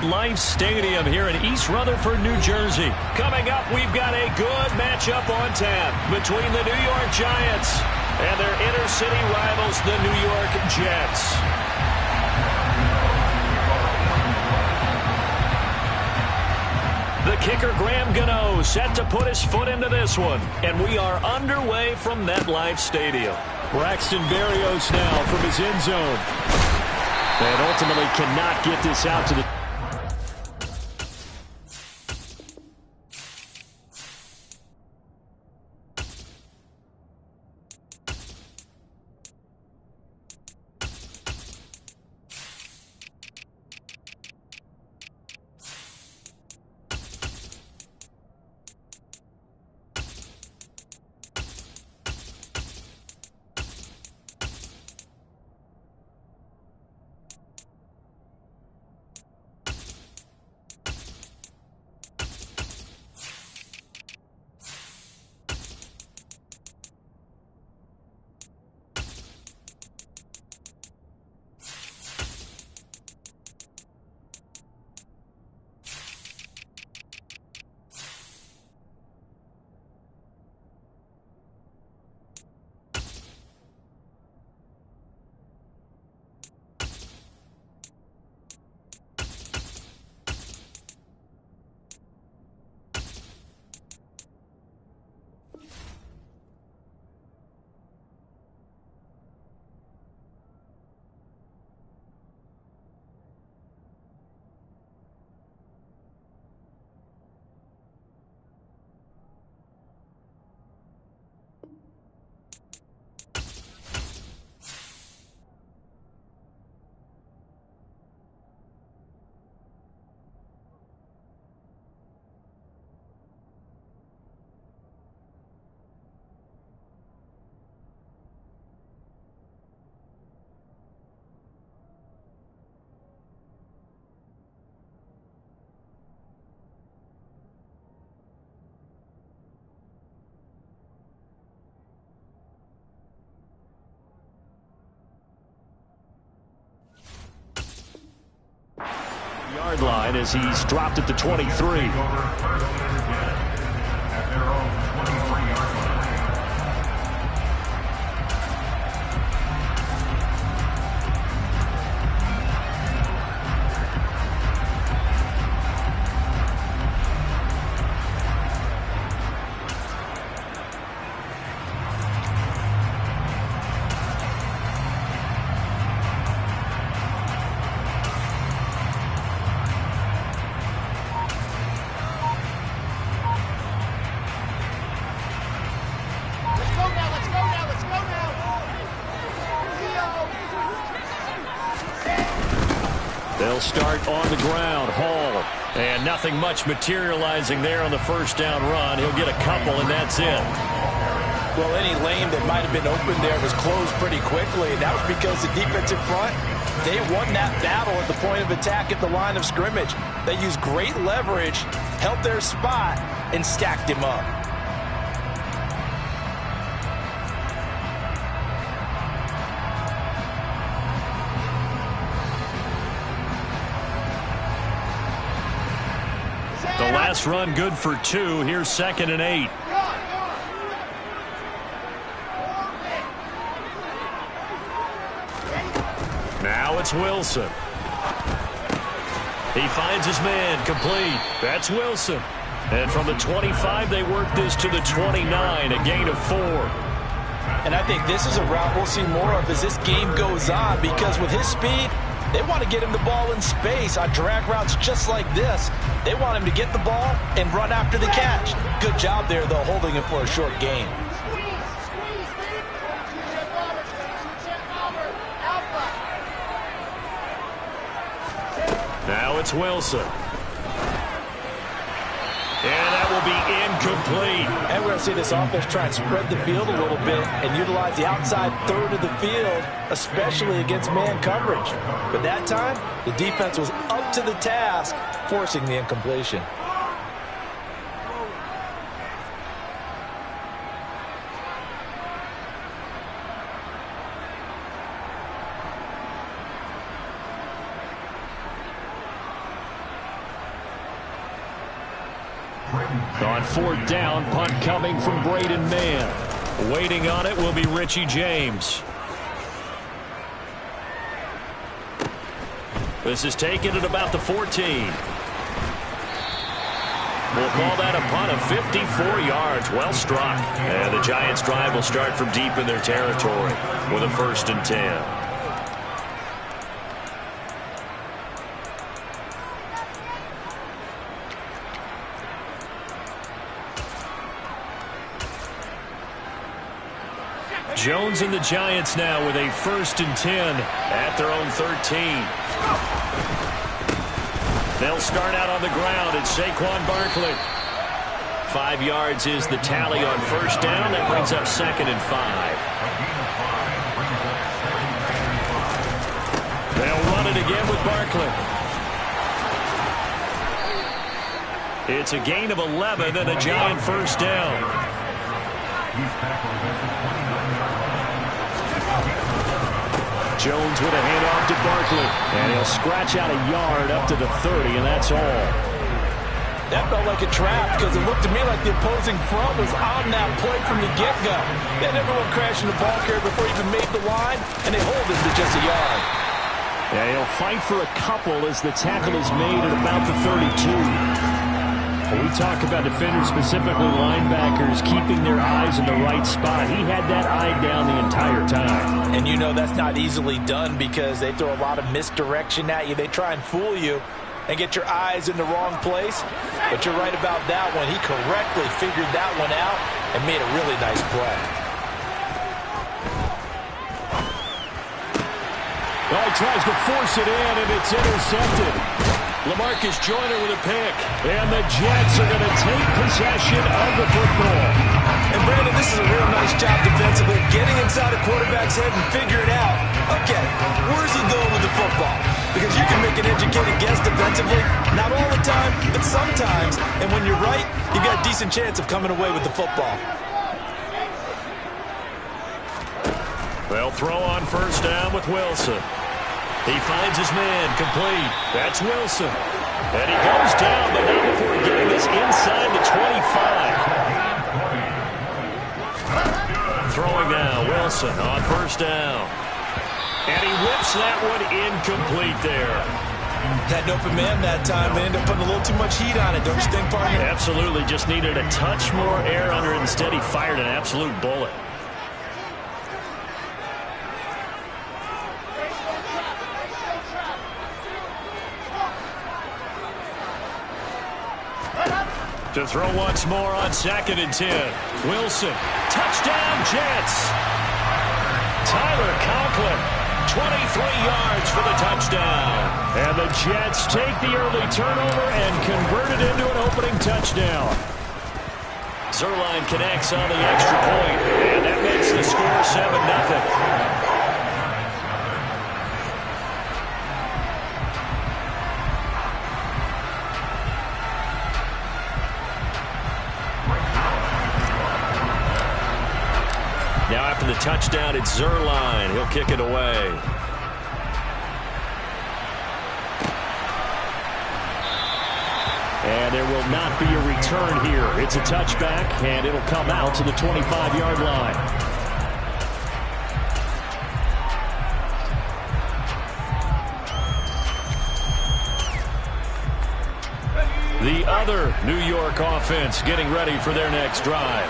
MetLife Stadium here in East Rutherford, New Jersey. Coming up, we've got a good matchup on tap between the New York Giants and their inner-city rivals, the New York Jets. The kicker, Graham Gano, set to put his foot into this one. And we are underway from MetLife Stadium. Braxton Berrios now from his end zone. And ultimately cannot get this out to the... Yard line as he's dropped at the 23. They'll start on the ground. Hall. And nothing much materializing there on the first down run. He'll get a couple, and that's it. Well, any lane that might have been open there was closed pretty quickly. And that was because the defensive front, they won that battle at the point of attack at the line of scrimmage. They used great leverage, held their spot, and stacked him up. The last run good for 2. Here's 2nd and 8. Now it's Wilson. He finds his man, complete. That's Wilson. And from the 25, they work this to the 29, a gain of 4. And I think this is a route we'll see more of as this game goes on, because with his speed, they want to get him the ball in space on drag routes just like this. They want him to get the ball and run after the catch. Good job there, though, holding him for a short gain. Now it's Wilson. And that will be incomplete. And we're going to see this offense try and spread the field a little bit and utilize the outside third of the field, especially against man coverage. But that time, the defense was up to the task, forcing the incompletion. On fourth down, punt coming from Braden Mann. Waiting on it will be Richie James. This is taken at about the 14. We'll call that a punt of 54 yards. Well struck. And the Giants' drive will start from deep in their territory with a 1st and 10. Jones and the Giants now with a 1st and 10 at their own 13. They'll start out on the ground. It's Saquon Barkley. 5 yards is the tally on 1st down. That brings up 2nd and 5. They'll run it again with Barkley. It's a gain of 11 and a Giant 1st down. Jones with a handoff to Barkley. And he'll scratch out a yard up to the 30, and that's all. That felt like a trap because it looked to me like the opposing front was on that play from the get-go. They had everyone crashing the ball carrier before he even made the line, and they hold him to just a yard. Yeah, he'll fight for a couple as the tackle is made at about the 32. When we talk about defenders, specifically linebackers, keeping their eyes in the right spot. He had that eye down the entire time. And you know that's not easily done because they throw a lot of misdirection at you. They try and fool you and get your eyes in the wrong place. But you're right about that one. He correctly figured that one out and made a really nice play. Well, he tries to force it in, and it's intercepted. LaMarcus Joyner with a pick. And the Jets are going to take possession of the football. And, Brandon, this is a real nice job defensively, getting inside a quarterback's head and figuring out, okay, where's he going with the football? Because you can make an educated guess defensively, not all the time, but sometimes. And when you're right, you got a decent chance of coming away with the football. They'll throw on 1st down with Wilson. He finds his man, complete. That's Wilson. And he goes down, but not before getting this inside the 25. Throwing now, Wilson on 1st down. And he whips that one incomplete there. Had an open man that time. They ended up putting a little too much heat on it, don't you think, partner? Absolutely, just needed a touch more air under it. Instead, he fired an absolute bullet. To throw once more on 2nd and 10. Wilson. Touchdown, Jets. Tyler Conklin. 23 yards for the touchdown. And the Jets take the early turnover and convert it into an opening touchdown. Zerline connects on the extra point. And that makes the score 7-0. Now after the touchdown, it's Zerline. He'll kick it away. And there will not be a return here. It's a touchback, and it'll come out to the 25-yard line. The other New York offense getting ready for their next drive.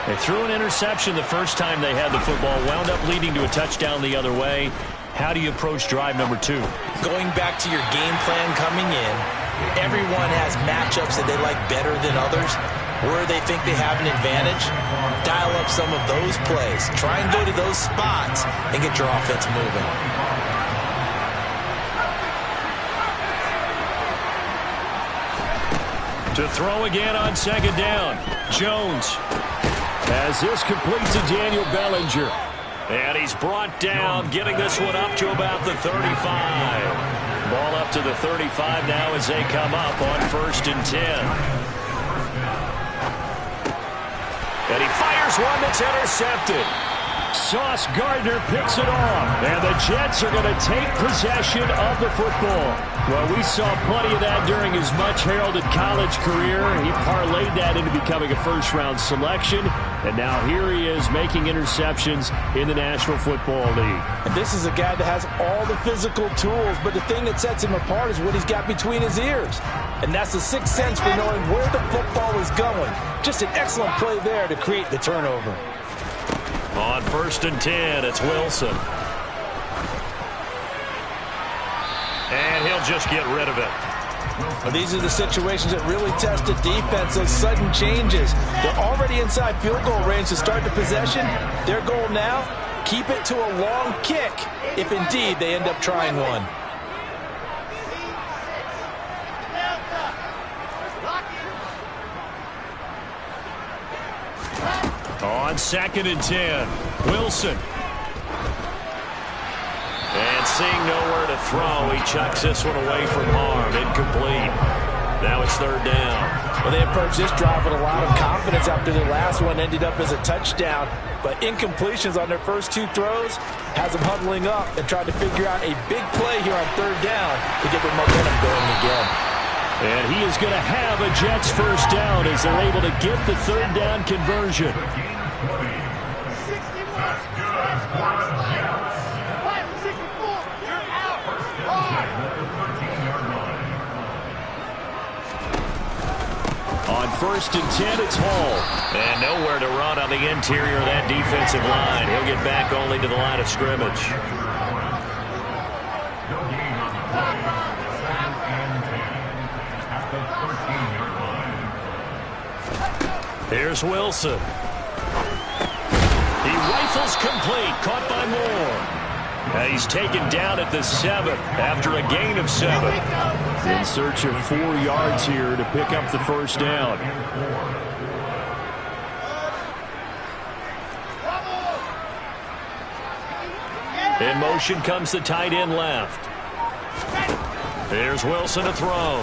They threw an interception the first time they had the football, wound up leading to a touchdown the other way. How do you approach drive number 2? Going back to your game plan coming in, everyone has matchups that they like better than others. Where they think they have an advantage, dial up some of those plays. Try and go to those spots and get your offense moving. To throw again on 2nd down, Jones. As this complete to Daniel Bellinger. And he's brought down, getting this one up to about the 35. Ball up to the 35 now as they come up on 1st and 10. And he fires one that's intercepted. Sauce Gardner picks it off, and the Jets are going to take possession of the football. Well, we saw plenty of that during his much-heralded college career. He parlayed that into becoming a first-round selection, and now here he is making interceptions in the National Football League. And this is a guy that has all the physical tools, but the thing that sets him apart is what he's got between his ears. And that's the sixth sense for knowing where the football is going. Just an excellent play there to create the turnover. On 1st and 10, it's Wilson. And he'll just get rid of it. Well, these are the situations that really test a defense, those sudden changes. They're already inside field goal range to start the possession. Their goal now, keep it to a long kick, if indeed they end up trying one. On 2nd and 10, Wilson. And seeing nowhere to throw, he chucks this one away from harm. Incomplete. Now it's 3rd down. Well, they approached this drive with a lot of confidence after their last one ended up as a touchdown. But incompletions on their first 2 throws has them huddling up and trying to figure out a big play here on 3rd down to get their momentum going again. And he is going to have a Jets first down as they're able to get the 3rd down conversion. On 1st and 10, it's Hall. And nowhere to run on the interior of that defensive line. He'll get back only to the line of scrimmage. Here's Wilson. He rifles complete, caught by Moore. And he's taken down at the 7 after a gain of 7. In search of 4 yards here to pick up the first down. In motion comes the tight end left. Here's Wilson to throw.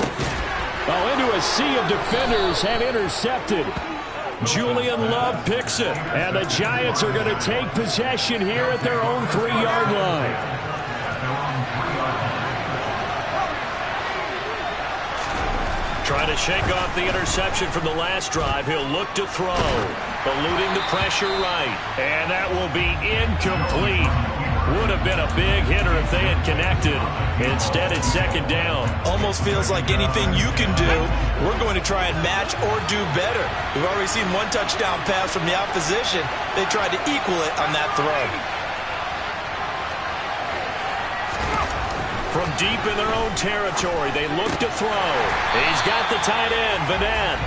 Oh, into a sea of defenders and intercepted. Julian Love picks it. And the Giants are going to take possession here at their own 3-yard line. Trying to shake off the interception from the last drive. He'll look to throw. Eluding the pressure right. And that will be incomplete. Would have been a big hitter if they had connected. Instead, it's 2nd down. Almost feels like anything you can do, we're going to try and match or do better. We've already seen 1 touchdown pass from the opposition. They tried to equal it on that throw. From deep in their own territory, they look to throw. He's got the tight end, Vanette.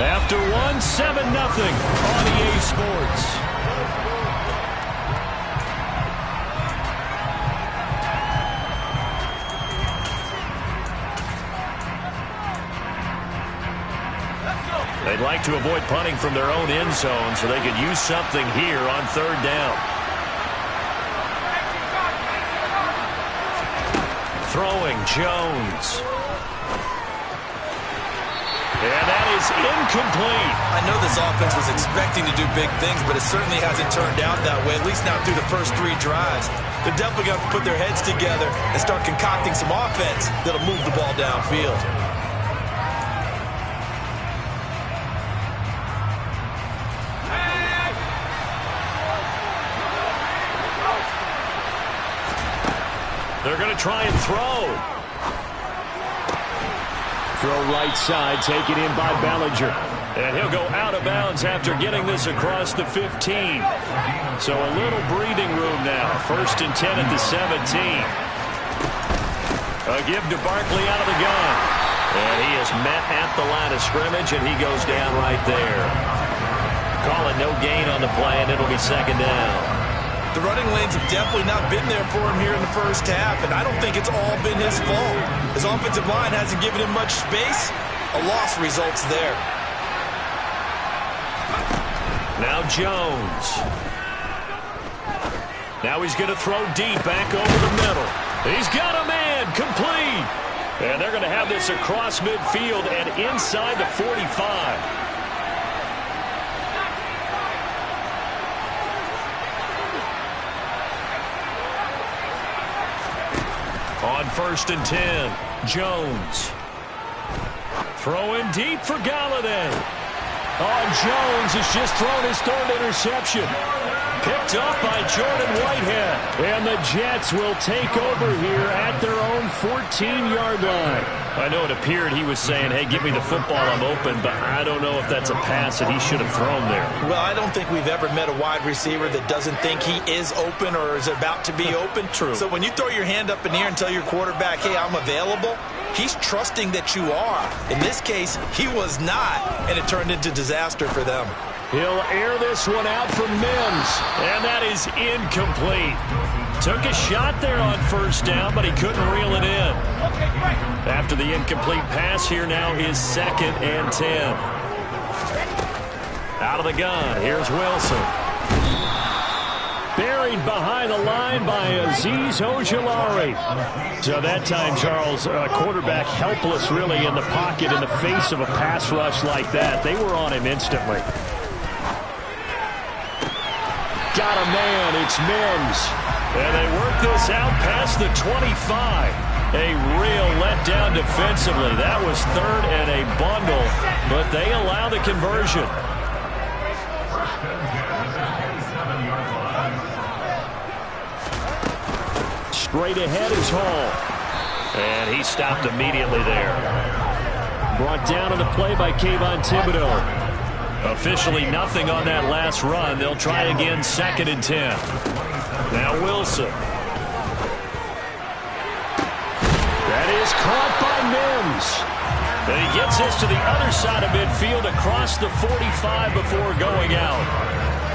After 1, 7-0 on EA Sports. They'd like to avoid punting from their own end zone so they could use something here on 3rd down. Throwing Jones. And that is incomplete. I know this offense was expecting to do big things, but it certainly hasn't turned out that way, at least not through the first 3 drives. They're definitely going to put their heads together and start concocting some offense that'll move the ball downfield. They're going to try and throw. Throw right side, taken in by Bellinger. And he'll go out of bounds after getting this across the 15. So a little breathing room now. 1st and 10 at the 17. A give to Barkley out of the gun. And he is met at the line of scrimmage, and he goes down right there. Call it no gain on the play, and it'll be 2nd down. The running lanes have definitely not been there for him here in the first half, and I don't think it's all been his fault. His offensive line hasn't given him much space. A loss results there. Now Jones. Now he's going to throw deep back over the middle. He's got a man, complete. And they're going to have this across midfield and inside the 45. On 1st and 10, Jones. Throwing deep for Galladay. Oh, Jones has just thrown his 3rd interception. Picked up by Jordan Whitehead. And the Jets will take over here at their own 14-yard line. I know it appeared he was saying, hey, give me the football, I'm open, but I don't know if that's a pass that he should have thrown there. Well, I don't think we've ever met a wide receiver that doesn't think he is open or is about to be open. True. So when you throw your hand up in the air and tell your quarterback, hey, I'm available, he's trusting that you are. In this case, he was not, and it turned into disaster for them. He'll air this one out for Mims, and that is incomplete. Took a shot there on 1st down, but he couldn't reel it in. After the incomplete pass, here now is 2nd and 10. Out of the gun, here's Wilson. Buried behind the line by Azeez Ojulari. So that time, Charles, quarterback helpless really in the pocket in the face of a pass rush like that. They were on him instantly. Got a man, it's Mims. And they work this out past the 25. A real letdown defensively. That was 3rd and a bundle, but they allow the conversion. Straight ahead is Hall. And he stopped immediately there. Brought down on the play by Kayvon Thibodeau. Officially nothing on that last run. They'll try again 2nd and 10. Now Wilson. That is caught by Mims. And he gets this to the other side of midfield across the 45 before going out.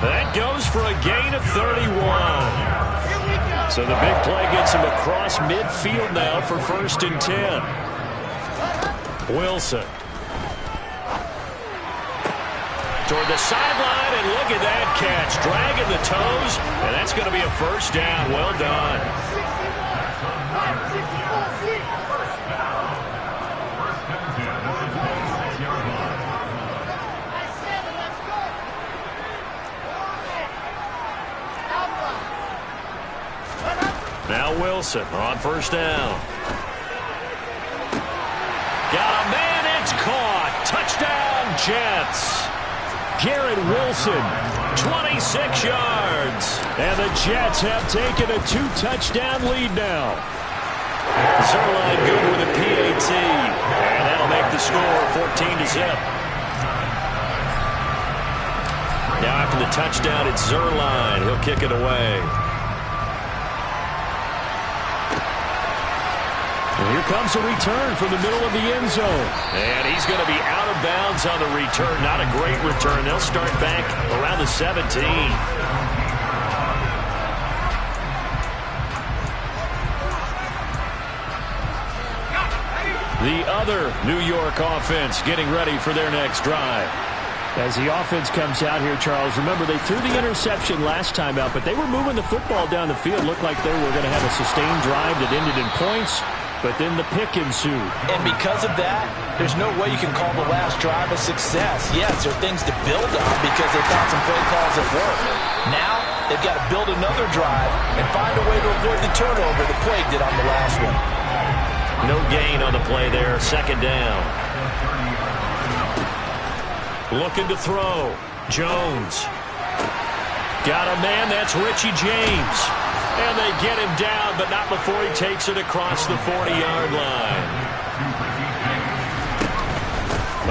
That goes for a gain of 31. So the big play gets him across midfield now for 1st and 10. Wilson. Toward the sideline, and look at that catch. Dragging the toes, and that's going to be a 1st down. Well done. Now Wilson on 1st down. Got a man, it's caught. Touchdown, Jets. Garrett Wilson, 26 yards. And the Jets have taken a 2-touchdown lead now. Zerline good with a PAT. And that'll make the score 14-0. Now after the touchdown, it's Zerline. He'll kick it away. And here comes a return from the middle of the end zone. And he's going to be out of bounds on the return. Not a great return. They'll start back around the 17. The other New York offense getting ready for their next drive. As the offense comes out here, Charles, remember they threw the interception last time out, but they were moving the football down the field. Looked like they were going to have a sustained drive that ended in points. But then the pick ensued. And because of that, there's no way you can call the last drive a success. Yes, there are things to build on because they found some play calls that work. Now, they've got to build another drive and find a way to avoid the turnover that Plague did on the last one. No gain on the play there. 2nd down. Looking to throw. Jones. Got a man. That's Richie James. And they get him down, but not before he takes it across the 40-yard line.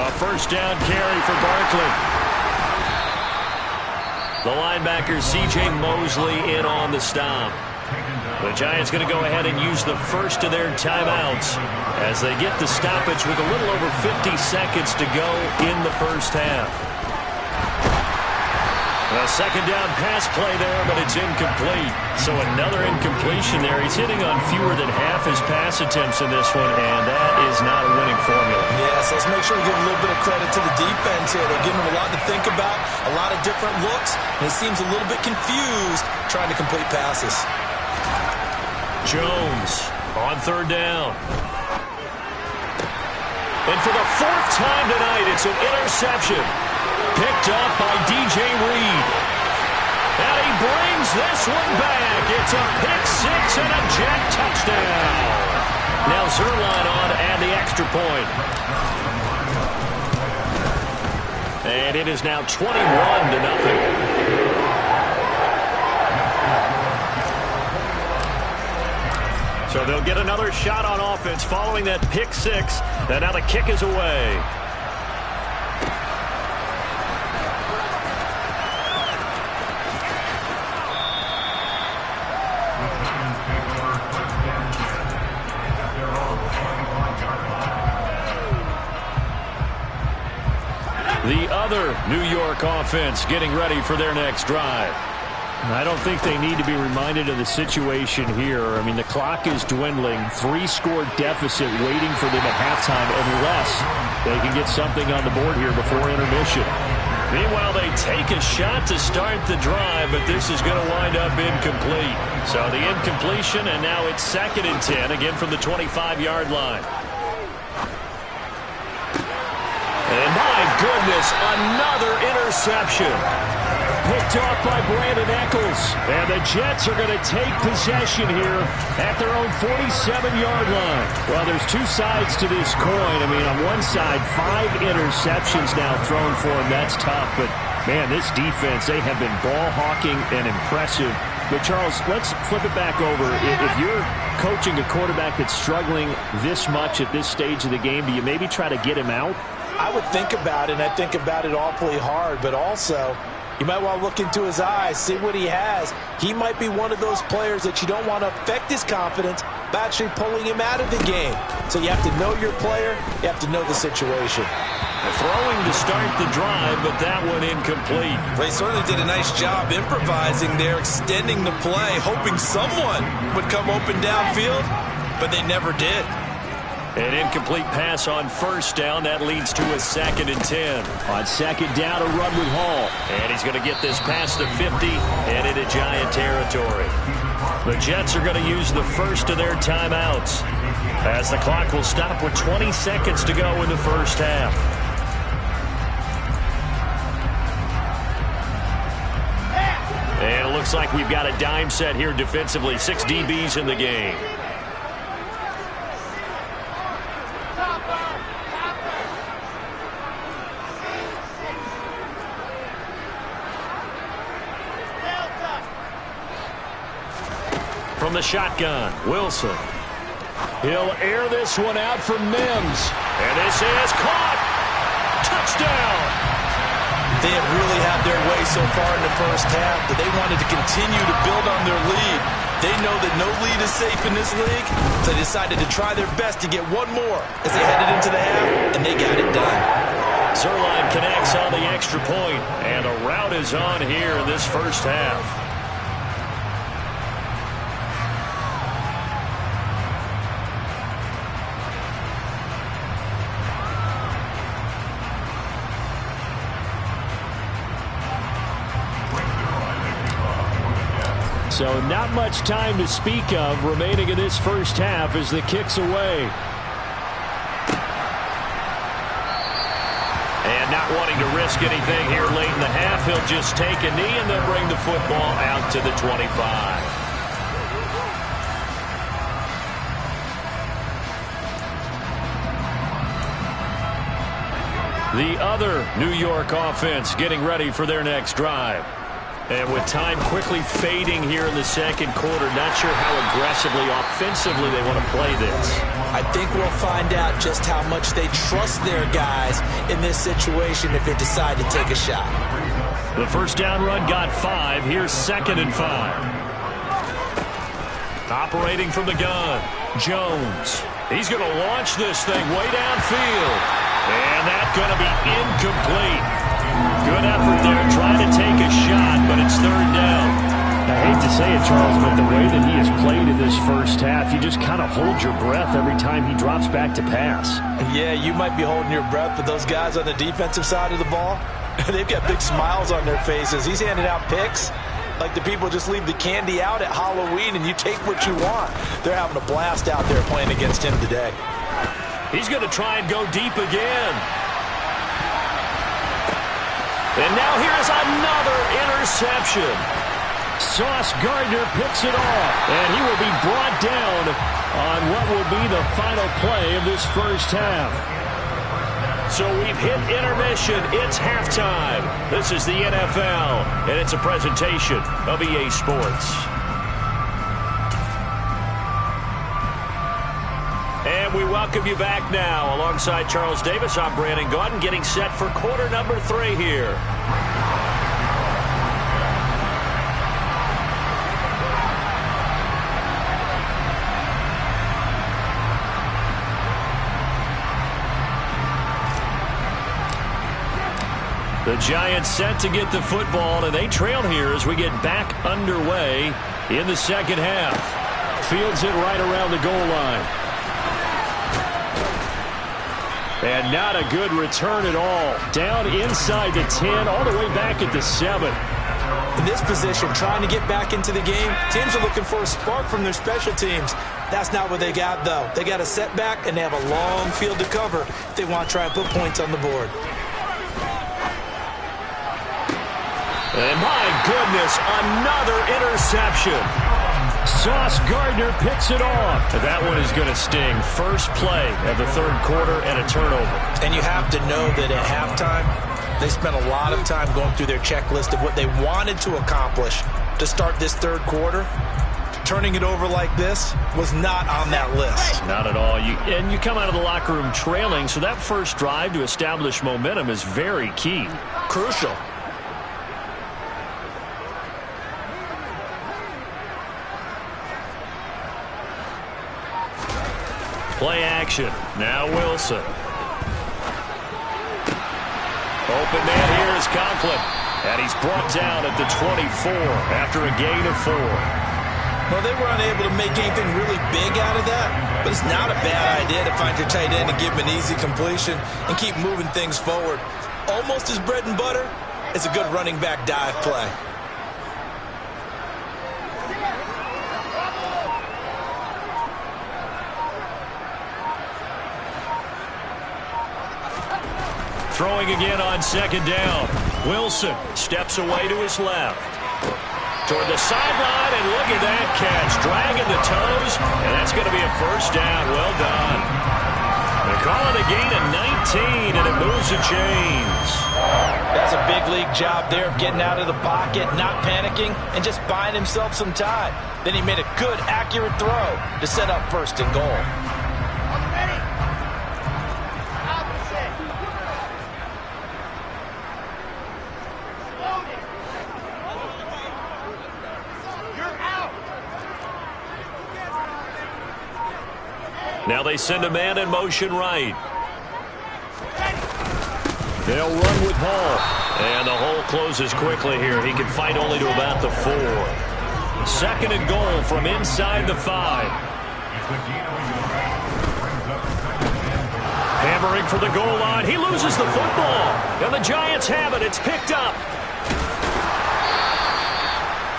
A 1st down carry for Barkley. The linebacker, C.J. Mosley, in on the stop. The Giants going to go ahead and use the first of their timeouts as they get the stoppage with a little over 50 seconds to go in the first half. A 2nd down pass play there, but it's incomplete. So another incompletion there. He's hitting on fewer than half his pass attempts in this one, and that is not a winning formula. Yes, let's make sure we give a little bit of credit to the defense here. They're giving him a lot to think about, a lot of different looks, and he seems a little bit confused trying to complete passes. Jones on 3rd down. And for the 4th time tonight, it's an interception. Picked up by DJ Reed. And he brings this one back. It's a pick 6 and a Jet touchdown. Now Zerline on and the extra point. And it is now 21-0. So they'll get another shot on offense following that pick six. And now the kick is away. The other New York offense getting ready for their next drive. I don't think they need to be reminded of the situation here. I mean, the clock is dwindling. 3-score deficit waiting for them at halftime unless they can get something on the board here before intermission. Meanwhile, they take a shot to start the drive, but this is going to wind up incomplete. So the incompletion, and now it's 2nd and 10, again from the 25-yard line. And my goodness, another interception. Picked off by Brandon Echols. And the Jets are going to take possession here at their own 47-yard line. Well, there's two sides to this coin. I mean, on one side, 5 interceptions now thrown for him. That's tough. But, man, this defense, they have been ball hawking and impressive. But, Charles, let's flip it back over. If you're coaching a quarterback that's struggling this much at this stage of the game, do you maybe try to get him out? I would think about it, and I think about it awfully hard. But also, you might want to look into his eyes, see what he has. He might be one of those players that you don't want to affect his confidence by actually pulling him out of the game. So you have to know your player. You have to know the situation. Throwing to start the drive, but that one incomplete. They certainly did a nice job improvising there, extending the play, hoping someone would come open downfield, but they never did. An incomplete pass on 1st down. That leads to a 2nd and 10. On 2nd down, a run with Hall. And he's going to get this past the 50 and into Giant territory. The Jets are going to use the first of their timeouts as the clock will stop with 20 seconds to go in the first half. And it looks like we've got a dime set here defensively. 6 DBs in the game. From the shotgun, Wilson. He'll air this one out for Mims. And this is caught. Touchdown. They have really had their way so far in the first half, but they wanted to continue to build on their lead. They know that no lead is safe in this league, so they decided to try their best to get one more as they headed into the half, and they got it done. Zerline connects on the extra point, and the route is on here in this first half. So not much time to speak of remaining in this first half as the kick's away. And not wanting to risk anything here late in the half, he'll just take a knee and then bring the football out to the 25. The other New York offense getting ready for their next drive. And with time quickly fading here in the second quarter, not sure how aggressively, offensively they want to play this. I think we'll find out just how much they trust their guys in this situation if they decide to take a shot. The first down run got 5. Here's 2nd and 5. Operating from the gun, Jones. He's going to launch this thing way downfield. And that's going to be incomplete. Good effort there trying to take a shot, but it's 3rd down. I hate to say it, Charles, but the way that he has played in this first half, you just kind of hold your breath every time he drops back to pass. Yeah, you might be holding your breath, but those guys on the defensive side of the ball, they've got big smiles on their faces. He's handing out picks like the people just leave the candy out at Halloween and you take what you want. They're having a blast out there playing against him today. He's going to try and go deep again. And now here's another interception. Sauce Gardner picks it off, and he will be brought down on what will be the final play of this first half. So we've hit intermission. It's halftime. This is the NFL, and it's a presentation of EA Sports. And we welcome you back now. Alongside Charles Davis, I'm Brandon Gaudin, getting set for quarter number 3 here. The Giants set to get the football, and they trail here as we get back underway in the second half. Fields it right around the goal line. And not a good return at all. Down inside the 10, all the way back at the 7. In this position, trying to get back into the game, teams are looking for a spark from their special teams. That's not what they got, though. They got a setback, and they have a long field to cover if they want to try and put points on the board. And my goodness, another interception. Sauce Gardner picks it off. That one is going to sting. First play of the third quarter and a turnover. And you have to know that at halftime, they spent a lot of time going through their checklist of what they wanted to accomplish to start this third quarter. Turning it over like this was not on that list. Not at all. And you come out of the locker room trailing, so that first drive to establish momentum is very key. Crucial. Play action. Now Wilson. Open man here is Conklin. And he's brought down at the 24 after a gain of 4. Well, they were unable to make anything really big out of that, but it's not a bad idea to find your tight end and give him an easy completion and keep moving things forward. Almost his bread and butter. It's a good running back dive play. Throwing again on second down. Wilson steps away to his left. Toward the sideline, and look at that catch. Dragging the toes, and that's going to be a first down. Well done. They call it a gain of 19, and it moves the chains. That's a big league job there of getting out of the pocket, not panicking, and just buying himself some time. Then he made a good, accurate throw to set up first and goal. Now they send a man in motion right. They'll run with Hall. And the hole closes quickly here. He can fight only to about the 4. Second and goal from inside the 5. Hammering for the goal line. He loses the football. And the Giants have it. It's picked up.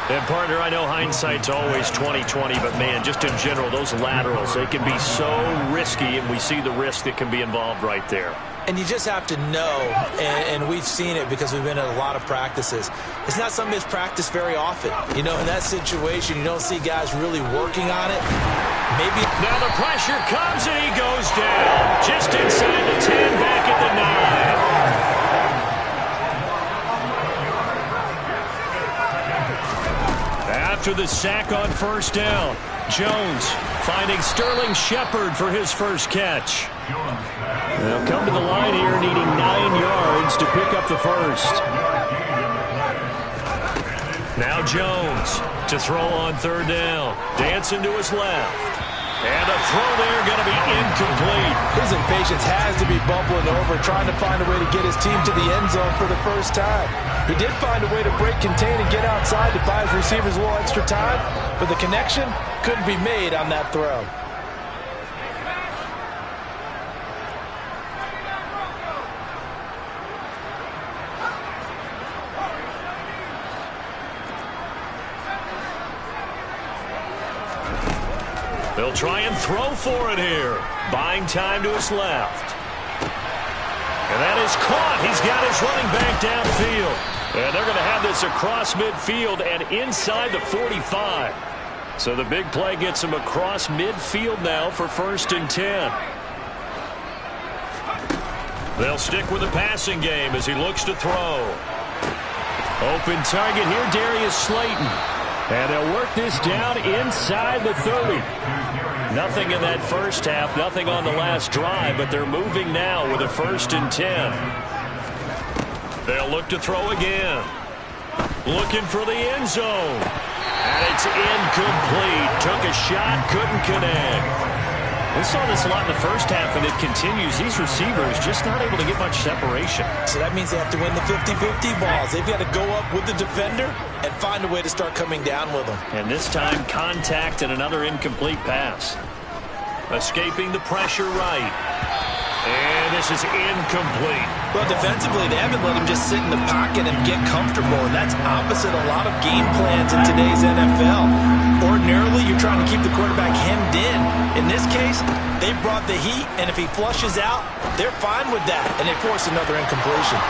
And, partner, I know hindsight's always 20/20, but, man, just in general, those laterals, they can be so risky, and we see the risk that can be involved right there. And you just have to know, and we've seen it because we've been at a lot of practices. It's not something that's practiced very often. You know, in that situation, you don't see guys really working on it. Maybe. Now the pressure comes, and he goes down. Just inside the 10, back at the 9. After the sack on first down, Jones finding Sterling Shepard for his first catch. They'll come to the line here needing 9 yards to pick up the first. Now Jones to throw on third down. Dancing to his left. And a throw there going to be incomplete. His impatience has to be bubbling over, trying to find a way to get his team to the end zone for the first time. He did find a way to break contain and get outside to buy his receivers a little extra time, but the connection couldn't be made on that throw. They'll try and throw for it here. Buying time to his left. And that is caught. He's got his running back downfield. And they're going to have this across midfield and inside the 45. So the big play gets him across midfield now for 1st and 10. They'll stick with the passing game as he looks to throw. Open target here, Darius Slayton. And they'll work this down inside the 30. Nothing in that first half, nothing on the last drive, but they're moving now with a 1st and 10. They'll look to throw again. Looking for the end zone. And it's incomplete. Took a shot, couldn't connect. We saw this a lot in the first half, and it continues. These receivers just not able to get much separation. So that means they have to win the 50-50 balls. They've got to go up with the defender and find a way to start coming down with them. And this time, contact and another incomplete pass. Escaping the pressure right. And this is incomplete. Well, defensively, they haven't let him just sit in the pocket and get comfortable, and that's opposite a lot of game plans in today's NFL. Ordinarily, you're trying to keep the quarterback hemmed in. In this case, they brought the heat, and if he flushes out, they're fine with that, and they force another incompletion.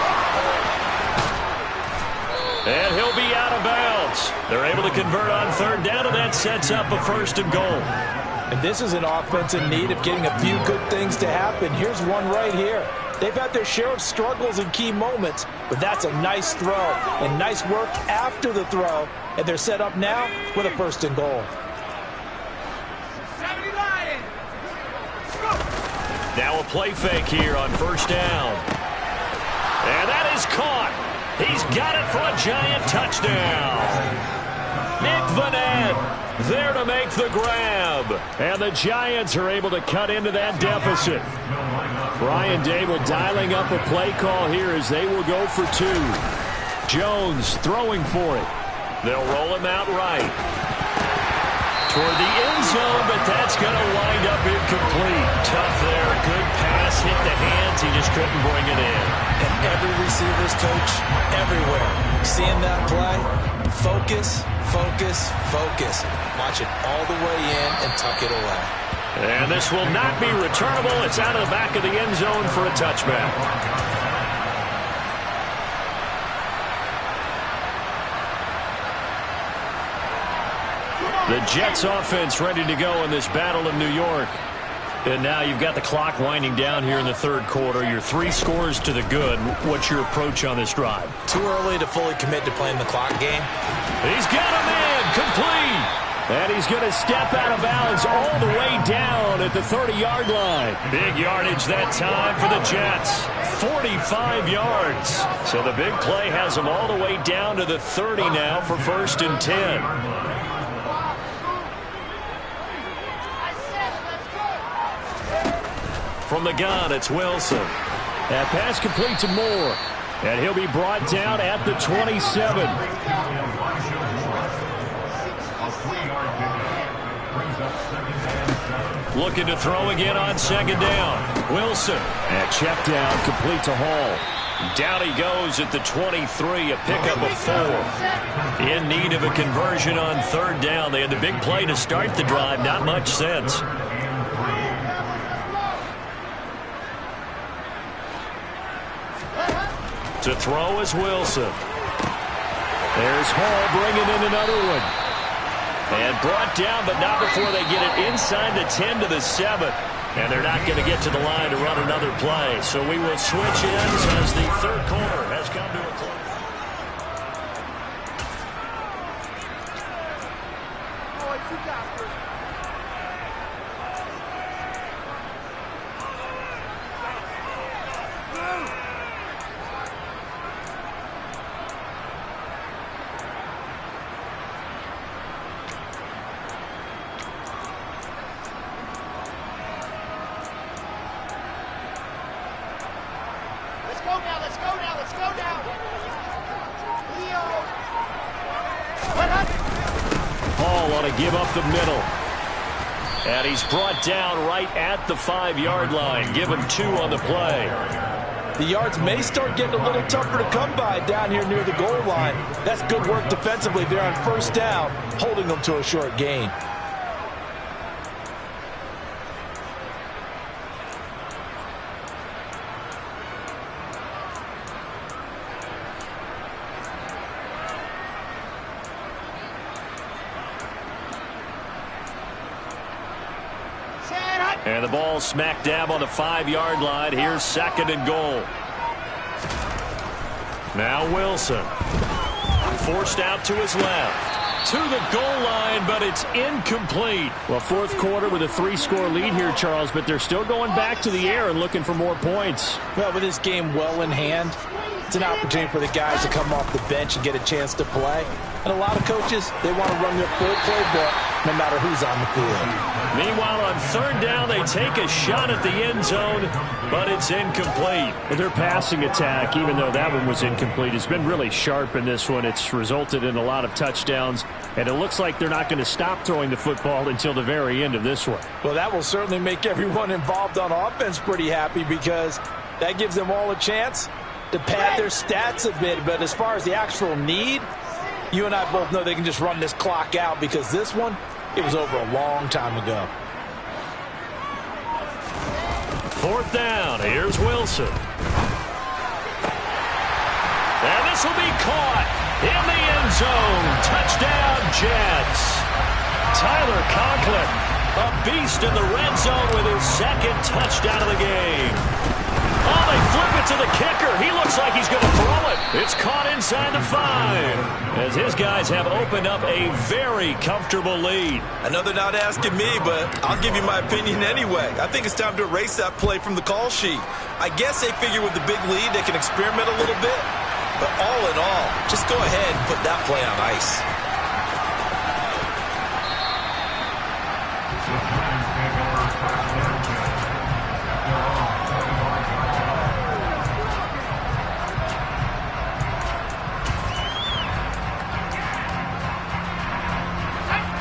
And he'll be out of bounds. They're able to convert on 3rd down, and that sets up a 1st and goal. And this is an offense in need of getting a few good things to happen. Here's one right here. They've had their share of struggles in key moments, but that's a nice throw and nice work after the throw. And they're set up now with a 1st and goal. Now a play fake here on 1st down. And that is caught. He's got it for a giant touchdown. Nick Vanette there to make the grab. And the Giants are able to cut into that deficit. Brian Dable dialing up a play call here as they will go for 2. Jones throwing for it. They'll roll him out right. Toward the end zone, but that's going to wind up incomplete. Tough there. Good pass. Hit the hands. He just couldn't bring it in. And every receiver's coach everywhere. Seeing that play, focus, focus, focus. Watch it all the way in and tuck it away. And this will not be returnable. It's out of the back of the end zone for a touchback. The Jets offense ready to go in this battle in New York. And now you've got the clock winding down here in the 3rd quarter. You're 3 scores to the good. What's your approach on this drive? Too early to fully commit to playing the clock game. He's got him in. Complete. And he's going to step out of bounds all the way down at the 30-yard line. Big yardage that time for the Jets. 45 yards. So the big play has them all the way down to the 30 now for 1st and 10. From the gun, it's Wilson. That pass complete to Moore. And he'll be brought down at the 27. Looking to throw again on 2nd down. Wilson. And check down, complete to Hall. Down he goes at the 23, a pickup of 4. In need of a conversion on 3rd down. They had the big play to start the drive, not much sense. To throw is Wilson. There's Hall bringing in another one. And brought down, but not before they get it inside the 10 to the 7. And they're not going to get to the line to run another play. So we will switch ends as the 3rd quarter has come to a close. Hall ought to give up the middle. And he's brought down right at the 5-yard line. Give him 2 on the play. The yards may start getting a little tougher to come by down here near the goal line. That's good work defensively there on 1st down, holding them to a short gain. And the ball smack dab on the 5-yard line. Here's 2nd and goal. Now Wilson. Forced out to his left. To the goal line, but it's incomplete. Well, 4th quarter with a 3-score lead here, Charles, but they're still going back to the air and looking for more points. Well, with this game well in hand, it's an opportunity for the guys to come off the bench and get a chance to play. And a lot of coaches, they want to run their full playbook no matter who's on the field. Meanwhile, on 3rd down, they take a shot at the end zone, but it's incomplete. Well, their passing attack, even though that one was incomplete, has been really sharp in this one. It's resulted in a lot of touchdowns, and it looks like they're not going to stop throwing the football until the very end of this one. Well, that will certainly make everyone involved on offense pretty happy because that gives them all a chance to pad their stats a bit. But as far as the actual need, you and I both know they can just run this clock out because this one, it was over a long time ago. 4th down. Here's Wilson. And this will be caught in the end zone. Touchdown, Jets. Tyler Conklin, a beast in the red zone with his 2nd touchdown of the game. Oh, they flip it to the kicker. He looks like he's going to throw it. It's caught inside the 5 as his guys have opened up a very comfortable lead. I know they're not asking me, but I'll give you my opinion anyway. I think it's time to erase that play from the call sheet. I guess they figure with the big lead they can experiment a little bit. But all in all, just go ahead and put that play on ice.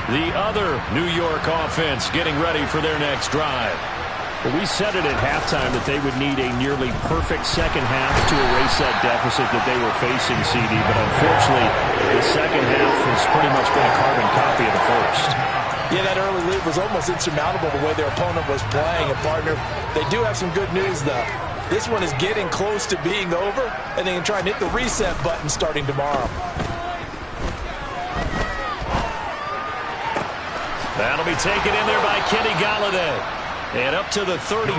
The other New York offense getting ready for their next drive. Well, we said it at halftime that they would need a nearly perfect second half to erase that deficit that they were facing, CD. But unfortunately, the second half has pretty much been a carbon copy of the first. Yeah, that early lead was almost insurmountable the way their opponent was playing. And, partner, they do have some good news, though. This one is getting close to being over, and they can try and hit the reset button starting tomorrow. That'll be taken in there by Kenny Golladay. And up to the 35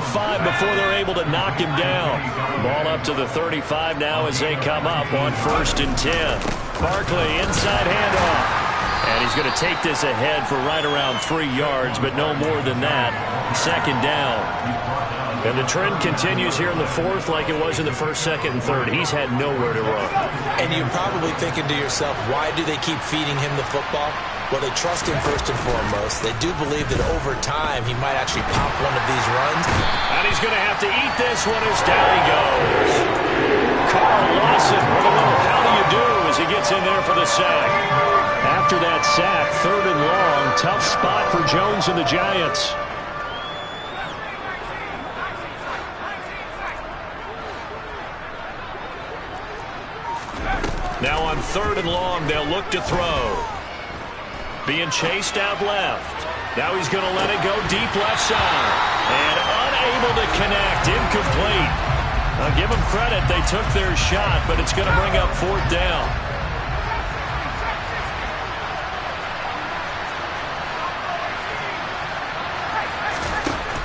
before they're able to knock him down. Ball up to the 35 now as they come up on 1st and 10. Barkley inside handoff. And he's going to take this ahead for right around 3 yards, but no more than that. 2nd down. And the trend continues here in the 4th like it was in the 1st, 2nd, and 3rd. He's had nowhere to run. And you're probably thinking to yourself, why do they keep feeding him the football? Well, they trust him first and foremost. They do believe that over time he might actually pop one of these runs. And he's going to have to eat this one as down he goes. Carl Lawson with a little how do you do as he gets in there for the sack. After that sack, 3rd and long, tough spot for Jones and the Giants. Now on 3rd and long, they'll look to throw. Being chased out left. Now he's going to let it go deep left side. And unable to connect. Incomplete. I'll give them credit. They took their shot, but it's going to bring up 4th down.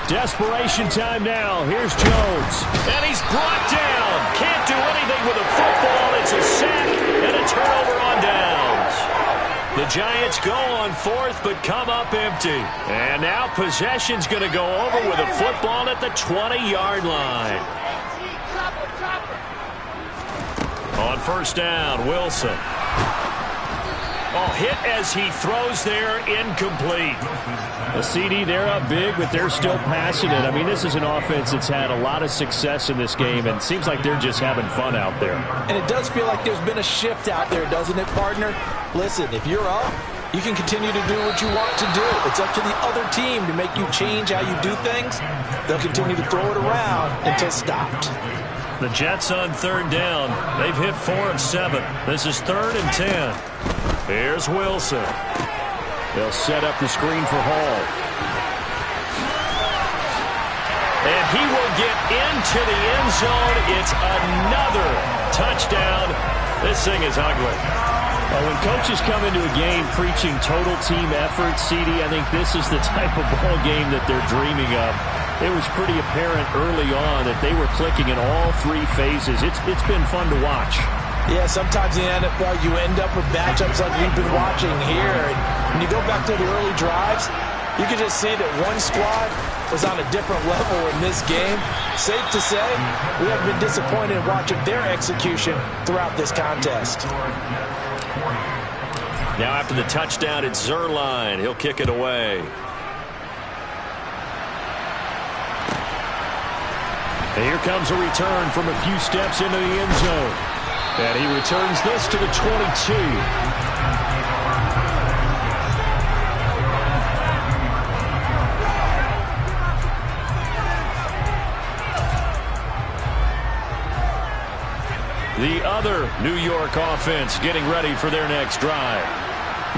Desperation time now. Here's Jones. And he's brought down. Can't do anything with a football. It's a sack and a turnover on downs. The Giants go on 4th, but come up empty. And now possession's going to go over with a football at the 20-yard line. On 1st down, Wilson. Oh, hit as he throws there, incomplete. The CD, they're up big, but they're still passing it. I mean, this is an offense that's had a lot of success in this game, and it seems like they're just having fun out there. And it does feel like there's been a shift out there, doesn't it, partner? Listen, if you're up, you can continue to do what you want to do. It's up to the other team to make you change how you do things. They'll continue to throw it around until stopped. The Jets on 3rd down. They've hit 4 of 7. This is 3rd and 10. Here's Wilson. They'll set up the screen for Hall. And he will get into the end zone. It's another touchdown. This thing is ugly. Well, when coaches come into a game preaching total team effort, CD, I think this is the type of ball game that they're dreaming of. It was pretty apparent early on that they were clicking in all three phases. It's been fun to watch. Yeah, sometimes in the NFL you end up with matchups like we've been watching here. And when you go back to the early drives, you can just see that one squad was on a different level in this game. Safe to say, we haven't been disappointed in watching their execution throughout this contest. Now after the touchdown, it's Zuerlein. He'll kick it away. And here comes a return from a few steps into the end zone. And he returns this to the 22. The other New York offense getting ready for their next drive.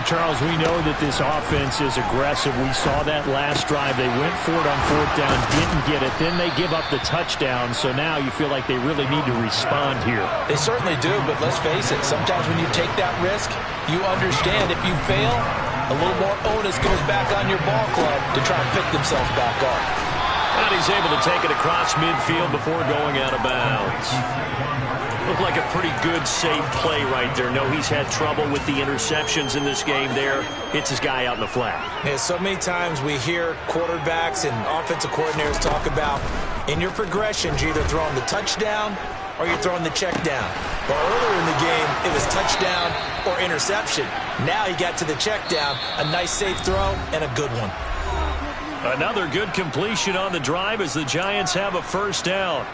Charles, we know that this offense is aggressive. We saw that last drive. They went for it on fourth down, didn't get it. Then they give up the touchdown. So now you feel like they really need to respond here. They certainly do, but let's face it. Sometimes when you take that risk, you understand if you fail, a little more onus goes back on your ball club to try and pick themselves back up. And he's able to take it across midfield before going out of bounds. Looked like a pretty good, safe play right there. No, he's had trouble with the interceptions in this game there. Hits his guy out in the flat. Yeah, so many times we hear quarterbacks and offensive coordinators talk about in your progressions, you're either throwing the touchdown or you're throwing the check down. But earlier in the game, it was touchdown or interception. Now he got to the check down, a nice safe throw and a good one. Another good completion on the drive as the Giants have a first down.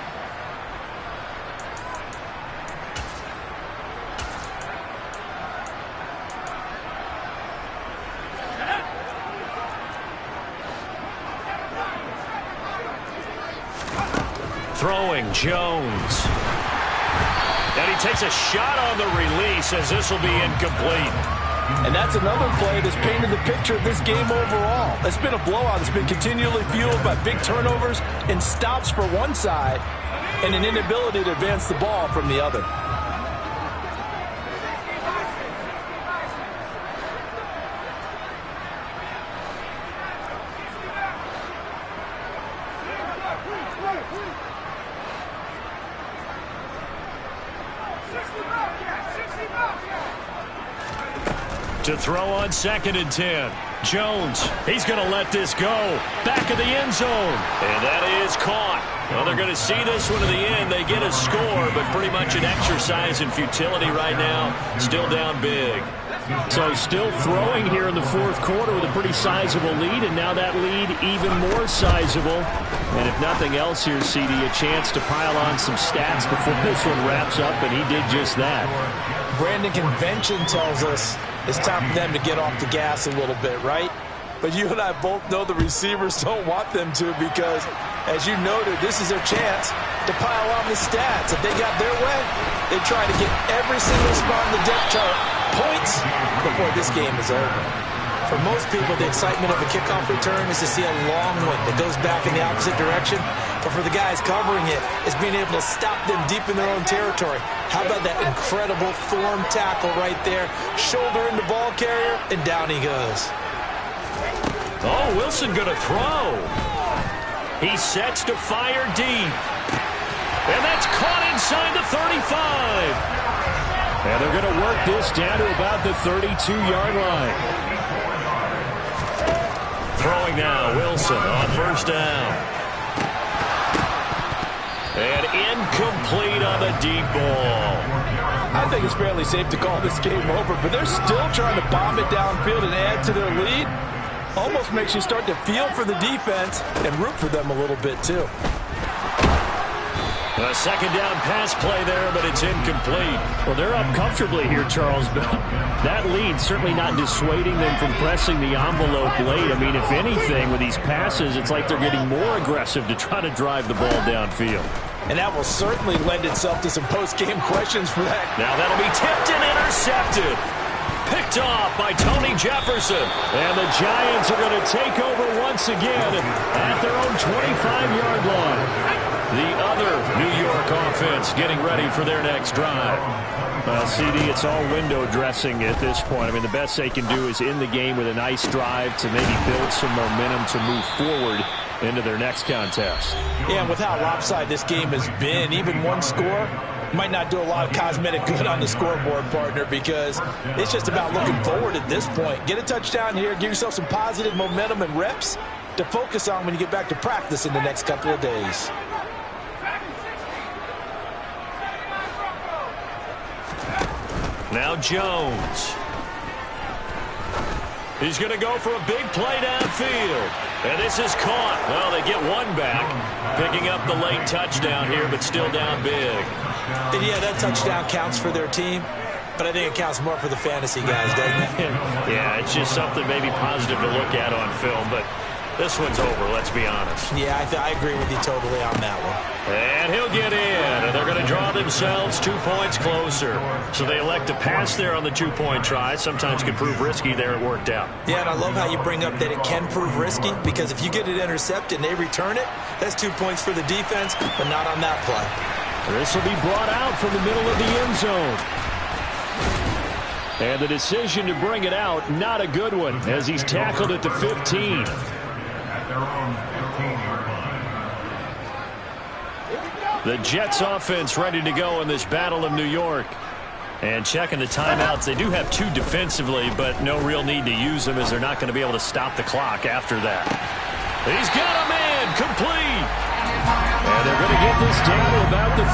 Throwing Jones. And he takes a shot on the release as this will be incomplete. And that's another play that's painted the picture of this game overall. It's been a blowout. It's been continually fueled by big turnovers and stops for one side and an inability to advance the ball from the other. To throw on 2nd and 10. Jones, he's going to let this go. Back of the end zone. And that is caught. Well, they're going to see this one to the end. They get a score, but pretty much an exercise in futility right now. Still down big. So still throwing here in the fourth quarter with a pretty sizable lead, and now that lead even more sizable. And if nothing else here, CD, a chance to pile on some stats before this one wraps up, and he did just that. Brandon, convention tells us it's time for them to get off the gas a little bit, right? But you and I both know the receivers don't want them to because, as you noted, this is their chance to pile on the stats. If they got their way, they try to get every single spot in the depth chart points before this game is over. For most people, the excitement of a kickoff return is to see a long one that goes back in the opposite direction. But for the guys covering it, it's being able to stop them deep in their own territory. How about that incredible form tackle right there? Shoulder in the ball carrier, and down he goes. Oh, Wilson going to throw. He sets to fire deep. And that's caught inside the 35. And they're going to work this down to about the 32-yard line. Throwing now, Wilson on first down. And incomplete on the deep ball. I think it's fairly safe to call this game over, but they're still trying to bomb it downfield and add to their lead. Almost makes you start to feel for the defense and root for them a little bit, too. A second down pass play there, but it's incomplete. Well, they're up comfortably here, Charles, but that lead certainly not dissuading them from pressing the envelope late. I mean, if anything, with these passes, it's like they're getting more aggressive to try to drive the ball downfield. And that will certainly lend itself to some post-game questions for that. Now that'll be tipped and intercepted. Picked off by Tony Jefferson. And the Giants are going to take over once again at their own 25-yard line. The other New York offense getting ready for their next drive. CD, it's all window dressing at this point. I mean, the best they can do is in the game with a nice drive to maybe build some momentum to move forward into their next contest. Yeah, and with how lopsided this game has been, even one score might not do a lot of cosmetic good on the scoreboard, partner, because it's just about looking forward at this point. Get a touchdown here, give yourself some positive momentum and reps to focus on when you get back to practice in the next couple of days. Now Jones. He's going to go for a big play downfield. And this is caught. Well, they get one back. Picking up the late touchdown here, but still down big. And yeah, that touchdown counts for their team, but I think it counts more for the fantasy guys, doesn't it? Yeah, it's just something maybe positive to look at on film, but this one's over, let's be honest. Yeah, I agree with you totally on that one. And he'll get in, and they're going to draw themselves 2 points closer. So they elect to pass there on the 2-point try. Sometimes can prove risky there. It worked out. Yeah, and I love how you bring up that it can prove risky, because if you get it intercepted and they return it, that's 2 points for the defense, but not on that play. This will be brought out from the middle of the end zone. And the decision to bring it out, not a good one, as he's tackled at the 15. The Jets offense ready to go in this Battle of New York. And checking the timeouts, they do have 2 defensively, but no real need to use them as they're not going to be able to stop the clock after that. He's got a man complete. And they're going to get this down to about the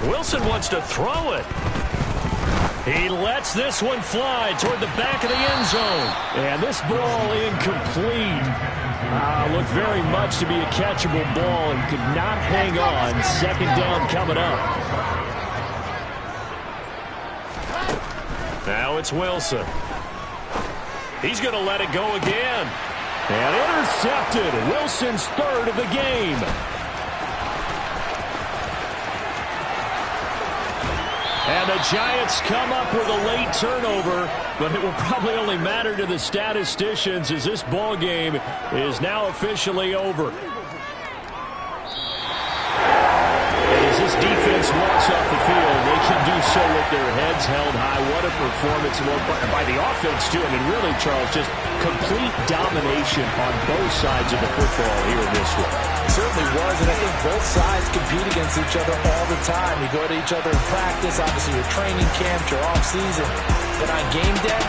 37. Wilson wants to throw it. He lets this one fly toward the back of the end zone. And this ball incomplete. Looked very much to be a catchable ball and could not hang on. Second down coming up. Now it's Wilson. He's going to let it go again. And intercepted. Wilson's third of the game. And the Giants come up with a late turnover, but it will probably only matter to the statisticians as this ball game is now officially over. As this defense walks off the field, they can do so with their heads held high. What a performance by the offense, too. I mean, really, Charles, just complete domination on both sides of the football here in this one. It certainly was, and I think both sides compete against each other all the time. You go to each other in practice, obviously your training camp, your off-season. But on game day,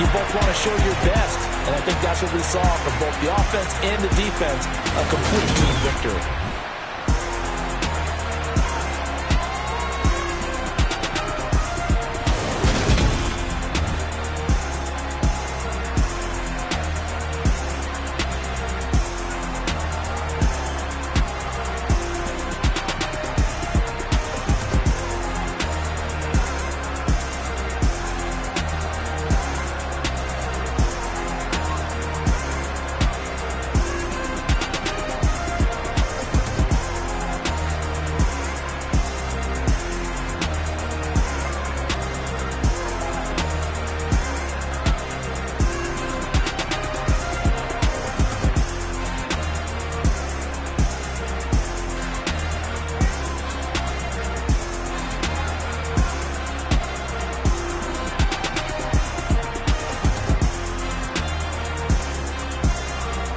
you both want to show your best. And I think that's what we saw from both the offense and the defense, a complete team victory.